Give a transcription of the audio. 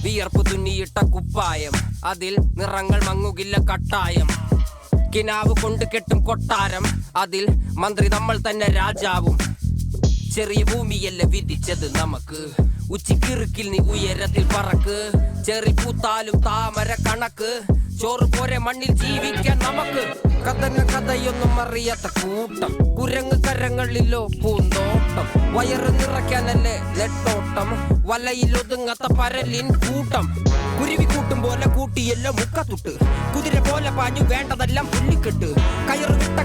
വിയർപ്പ് തുന്നിയിട്ട കുപ്പായം, അതിൽ നിറങ്ങൾ മങ്ങുകില്ല കട്ടായം. കിനാവ് കൊണ്ട് കെട്ടും കൊട്ടാരം, അതിൽ മന്ത്രി നമ്മൾ തന്നെ രാജാവും. ചെറിയ ഭൂമിയല്ല വിധിച്ചത് നമുക്ക്, ഉച്ചിക്കിറുക്കിൽ നീ ഉയരത്തിൽ പറക്ക്. ചെറി പൂത്താലും താമര കണക്ക്, ചോറ് പോരെ മണ്ണിൽ ജീവിക്കാൻ നമുക്ക്. കഥന കഥയൊന്നും അറിയാത്ത കൂട്ടം, കുരങ്ങ് കരങ്ങളിലോ പൂന്തോട്ടം. വയറ് നിറയ്ക്കാനല്ലേ നെട്ടോട്ടം, വലയിൽ ഒതുങ്ങാത്ത പരലിൻ കൂട്ടം. കുരുവി കൂട്ടും പോലെ കൂട്ടിയല്ലോ മുക്കത്തുട്ട്, കുതിര പോലെ പാഞ്ഞു വേണ്ടതെല്ലാം പുല്ലിക്കെട്ട്. കയറ് വിട്ട